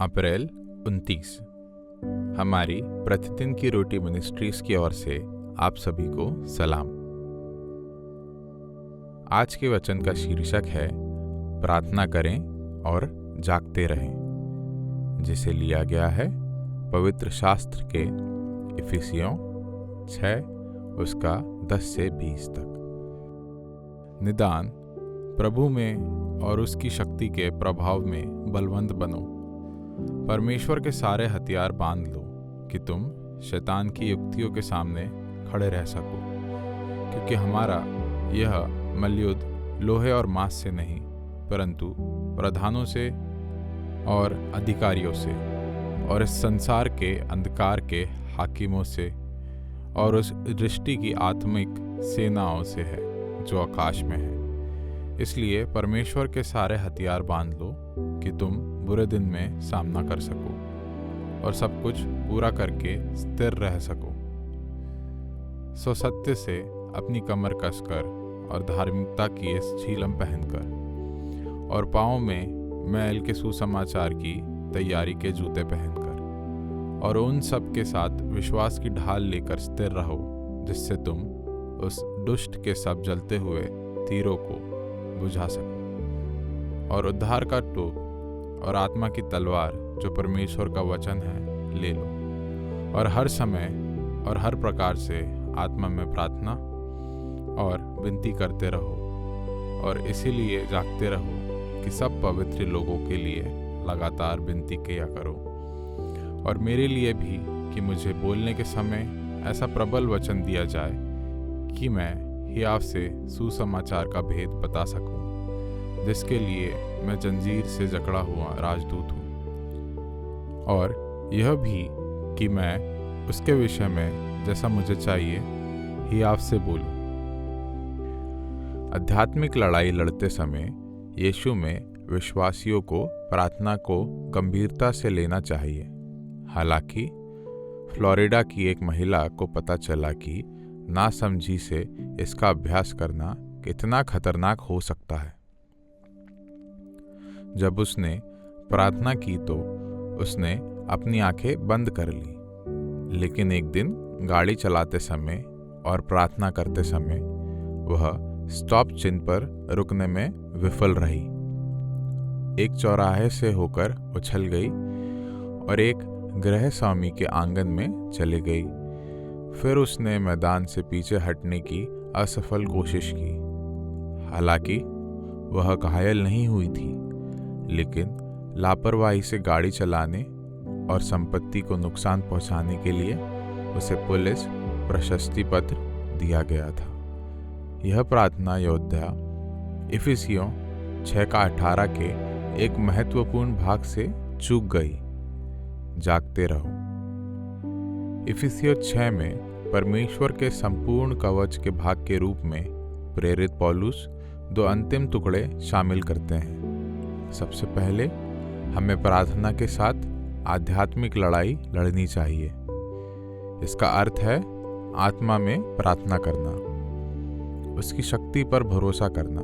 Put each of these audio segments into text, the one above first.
अप्रैल 29। हमारी प्रतिदिन की रोटी मिनिस्ट्रीज की ओर से आप सभी को सलाम। आज के वचन का शीर्षक है प्रार्थना करें और जागते रहें, जिसे लिया गया है पवित्र शास्त्र के इफिसियों 6 उसका 10 से 20 तक। निदान प्रभु में और उसकी शक्ति के प्रभाव में बलवंत बनो। परमेश्वर के सारे हथियार बांध लो कि तुम शैतान की युक्तियों के सामने खड़े रह सको, क्योंकि हमारा यह मल्लयुद्ध लोहे और मांस से नहीं परंतु प्रधानों से और अधिकारियों से और इस संसार के अंधकार के हाकिमों से और उस दृष्टि की आत्मिक सेनाओं से है जो आकाश में है। इसलिए परमेश्वर के सारे हथियार बांध लो कि तुम बुरे दिन में सामना कर सको और सब कुछ पूरा करके स्थिर रह सको। सो सत्य से अपनी कमर कसकर और धार्मिकता की इस झीलम पहनकर और पाँव में मैल के सुसमाचार की तैयारी के जूते पहनकर और उन सब के साथ विश्वास की ढाल लेकर स्थिर रहो, जिससे तुम उस दुष्ट के सब जलते हुए तीरों को बुझा सको और उद्धार का टोप और आत्मा की तलवार जो परमेश्वर का वचन है ले लो, और हर समय और हर प्रकार से आत्मा में प्रार्थना और विनती करते रहो, और इसीलिए जागते रहो कि सब पवित्र लोगों के लिए लगातार विनती किया करो, और मेरे लिए भी कि मुझे बोलने के समय ऐसा प्रबल वचन दिया जाए कि मैं हियाव से सुसमाचार का भेद बता सकूं, जिसके लिए मैं जंजीर से जकड़ा हुआ राजदूत हूँ, और यह भी कि मैं उसके विषय में जैसा मुझे चाहिए हियाव से बोलूं। आध्यात्मिक लड़ाई लड़ते समय यीशु में विश्वासियों को प्रार्थना को गंभीरता से लेना चाहिए। हालांकि फ्लोरिडा की एक महिला को पता चला कि नासमझी से इसका अभ्यास करना कितना खतरनाक हो सकता है। जब उसने प्रार्थना की तो उसने अपनी आंखें बंद कर ली, लेकिन एक दिन गाड़ी चलाते समय और प्रार्थना करते समय वह स्टॉप चिन्ह पर रुकने में विफल रही। एक चौराहे से होकर उछल गई और एक गृह स्वामी के आंगन में चली गई। फिर उसने मैदान से पीछे हटने की असफल कोशिश की। हालांकि वह घायल नहीं हुई थी, लेकिन लापरवाही से गाड़ी चलाने और संपत्ति को नुकसान पहुंचाने के लिए उसे पुलिस प्रशस्ति पत्र दिया गया था। यह प्रार्थना योद्धा इफिसियों 6:18 के एक महत्वपूर्ण भाग से चूक गई। जागते रहो। इफिसियों 6 में परमेश्वर के संपूर्ण कवच के भाग के रूप में प्रेरित पौलुस 2 अंतिम टुकड़े शामिल करते हैं। सबसे पहले हमें प्रार्थना के साथ आध्यात्मिक लड़ाई लड़नी चाहिए। इसका अर्थ है आत्मा में प्रार्थना करना, उसकी शक्ति पर भरोसा करना।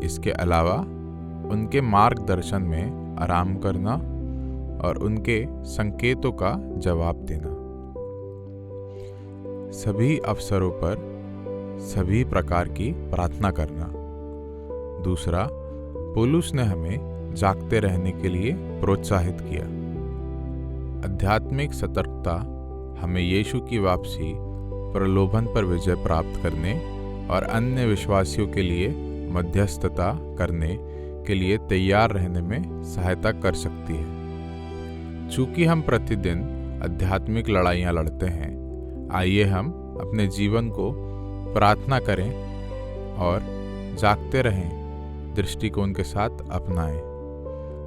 इसके अलावा उनके मार्गदर्शन में आराम करना और उनके संकेतों का जवाब देना। सभी अवसरों पर सभी प्रकार की प्रार्थना करना। दूसरा, पौलुस ने हमें जागते रहने के लिए प्रोत्साहित किया। आध्यात्मिक सतर्कता हमें यीशु की वापसी, प्रलोभन पर विजय प्राप्त करने और अन्य विश्वासियों के लिए मध्यस्थता करने के लिए तैयार रहने में सहायता कर सकती है। चूंकि हम प्रतिदिन आध्यात्मिक लड़ाइयाँ लड़ते हैं, आइए हम अपने जीवन को प्रार्थना करें और जागते रहें दृष्टिकोण के साथ अपनाएं।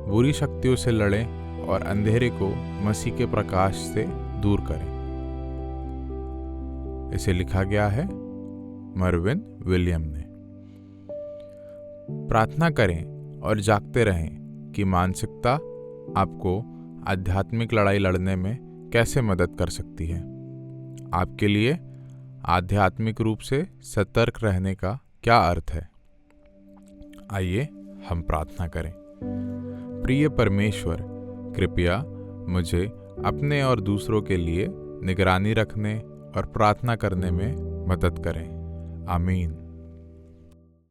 बुरी शक्तियों से लड़ें और अंधेरे को मसीह के प्रकाश से दूर करें। इसे लिखा गया है मर्विन विलियम ने। प्रार्थना करें और जागते रहें कि मानसिकता आपको आध्यात्मिक लड़ाई लड़ने में कैसे मदद कर सकती है। आपके लिए आध्यात्मिक रूप से सतर्क रहने का क्या अर्थ है? आइए हम प्रार्थना करें। प्रिय परमेश्वर, कृपया मुझे अपने और दूसरों के लिए निगरानी रखने और प्रार्थना करने में मदद करें। आमीन।